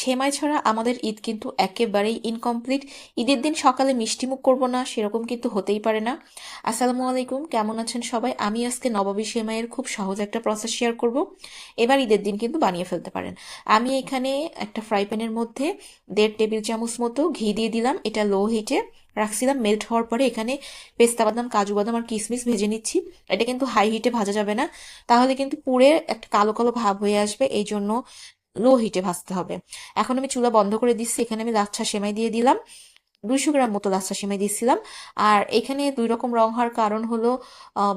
সেমাই ছাড়া আমাদের ঈদ কিন্তু একেবারেই ইনকমপ্লিট। ঈদের দিন সকালে মিষ্টিমুখ করব না সেরকম কিন্তু হতেই পারে না। আসসালামু আলাইকুম, কেমন আছেন সবাই? আমি আজকে নবাবী সেমাইয়ের খুব সহজ একটা প্রসেস শেয়ার করব। এবার ঈদের দিন কিন্তু বানিয়ে ফেলতে পারেন। আমি এখানে একটা ফ্রাই প্যানের মধ্যে 1.5 টেবিল চামচ মতো ঘি দিয়ে দিলাম। এটা লো হিটে রাখছিলাম। মেল্ট হওয়ার পরে এখানে পেস্তা বাদাম, কাজু বাদাম আর কিশমিশ ভেজে নিচ্ছি। এটা কিন্তু হাই হিটে ভাজা যাবে না, তাহলে কিন্তু পুড়ে একটা কালো কালো ভাব হয়ে আসবে, এই জন্য লো হিটে ভাজতে হবে। এখন আমি চুলা বন্ধ করে দিচ্ছি। এখানে আমি লাচ্ছা সেমাই দিয়ে দিলাম, 200 গ্রাম মতো লাচ্ছা সেমাই দিচ্ছিলাম। আর এখানে 2 রকম রং হওয়ার কারণ হলো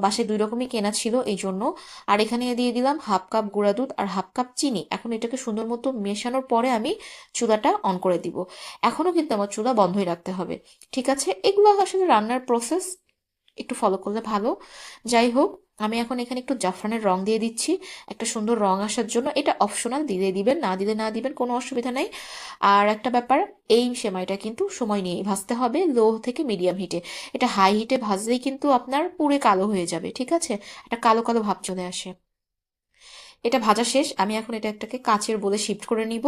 বাসায় 2 রকমই কেনা ছিল এই জন্য। আর এখানে দিয়ে দিলাম হাফ কাপ গুঁড়া দুধ আর হাফ কাপ চিনি। এখন এটাকে সুন্দর মতো মেশানোর পরে আমি চুলাটা অন করে দিব। এখনো কিন্তু আমার চুলা বন্ধই রাখতে হবে। ঠিক আছে, এগুলো আসলে রান্নার প্রসেস, একটু ফলো করলে ভালো। যাই হোক, আমি এখন এখানে একটু জাফরানের রং দিয়ে দিচ্ছি একটা সুন্দর রং আসার জন্য। এটা অপশনাল, দিলে দিবেন, না দিলে না দিবেন, কোনো অসুবিধা নাই। আর একটা ব্যাপার, এই সেমাইটা কিন্তু সময় নিয়ে ভাজতে হবে, লো থেকে মিডিয়াম হিটে। এটা হাই হিটে ভাজলেই কিন্তু আপনার পুরে কালো হয়ে যাবে। ঠিক আছে, একটা কালো কালো ভাব চলে আসে। এটা ভাজা শেষ। আমি এখন এটাকে কাচের বলে শিফট করে নিব।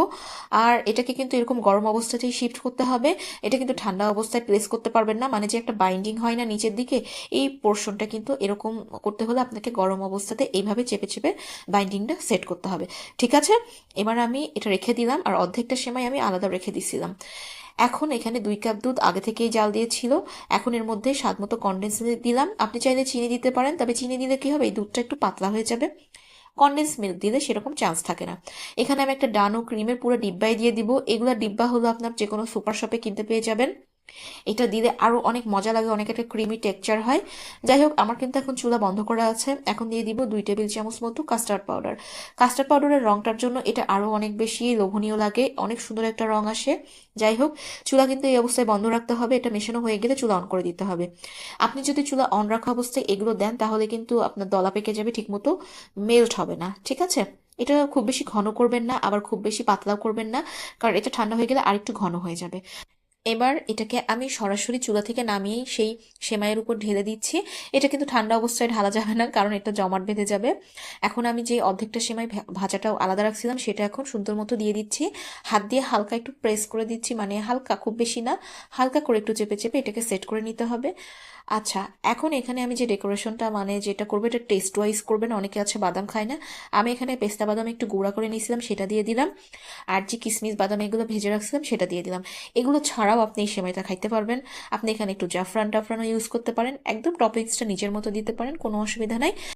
আর এটাকে কিন্তু এরকম গরম অবস্থাতেই শিফট করতে হবে। এটা কিন্তু ঠান্ডা অবস্থায় প্লেস করতে পারবেন না, মানে যে একটা বাইন্ডিং হয় না নিচের দিকে, এই পোর্শনটা কিন্তু এরকম করতে হলে আপনাকে গরম অবস্থাতে এইভাবে চেপে চেপে বাইন্ডিংটা সেট করতে হবে। ঠিক আছে, এবার আমি এটা রেখে দিলাম। আর অর্ধেকটা সেমাই আমি আলাদা রেখে দিছিলাম। এখন এখানে 2 কাপ দুধ আগে থেকেই জাল দিয়েছিল। এখন এর মধ্যে স্বাদ মতো কনডেন্স মিল্ক দিলাম। আপনি চাইলে চিনি দিতে পারেন, তবে চিনি দিলে কি হবে, এই দুধটা একটু পাতলা হয়ে যাবে। কনডেন্স মিল্ক দিলে সেরকম চান্স থাকে না। এখানে আমি একটা ডানো ক্রিমের পুরো ডিব্বাই দিয়ে দিব। এগুলা ডিব্বা হলো আপনার যে কোনো সুপার শপে কিনতে পেয়ে যাবেন। এটা দিলে আরো অনেক মজা লাগে, অনেক একটা ক্রিমি টেক্সচার হয়। যাই হোক, আমার কিন্তু এখন চুলা বন্ধ করা আছে। এখন দিয়ে দিব 2 টেবিল চামচ মতো কাস্টার্ড পাউডার। কাস্টার্ড পাউডারের রংটার জন্য এটা আরো অনেক বেশি লোভনীয় লাগে, অনেক সুন্দর একটা রং আসে। যাই হোক, চুলা কিন্তু এই অবস্থায় বন্ধ রাখতে হবে। এটা মেশানো হয়ে গেলে চুলা অন করে দিতে হবে। আপনি যদি চুলা অন রাখা অবস্থায় এগুলো দেন তাহলে কিন্তু আপনার দলা পেকে যাবে, ঠিক মতো মেল্ট হবে না। ঠিক আছে, এটা খুব বেশি ঘন করবেন না, আবার খুব বেশি পাতলাও করবেন না, কারণ এটা ঠান্ডা হয়ে গেলে আরেকটু ঘন হয়ে যাবে। এবার এটাকে আমি সরাসরি চুলা থেকে নামিয়েই সেই সেমাইয়ের উপর ঢেলে দিচ্ছি। এটা কিন্তু ঠান্ডা অবস্থায় ঢালা যাবে না, কারণ এটা জমাট বেঁধে যাবে। এখন আমি যে অর্ধেকটা সেমাই ভাজাটাও আলাদা রাখছিলাম সেটা এখন সুন্দর মতো দিয়ে দিচ্ছি। হাত দিয়ে হালকা একটু প্রেস করে দিচ্ছি, মানে হালকা, খুব বেশি না, হালকা করে একটু চেপে চেপে এটাকে সেট করে নিতে হবে। আচ্ছা, এখন এখানে আমি যে ডেকোরেশনটা, মানে যেটা করবো, এটা টেস্ট ওয়াইজ করবেন। অনেকে আছে বাদাম খায় না, আমি এখানে পেস্তা বাদাম একটু গুঁড়া করে নিয়েছিলাম, সেটা দিয়ে দিলাম। আর যে কিশমিশ বাদাম এগুলো ভেজে রাখছিলাম সেটা দিয়ে দিলাম। এগুলো ছাড়াও আপনি এই সেমাইটা খাইতে পারবেন। আপনি এখানে একটু জাফরানও ইউজ করতে পারেন, একদম টপিংসটা নিজের মতো দিতে পারেন, কোনো অসুবিধা নাই।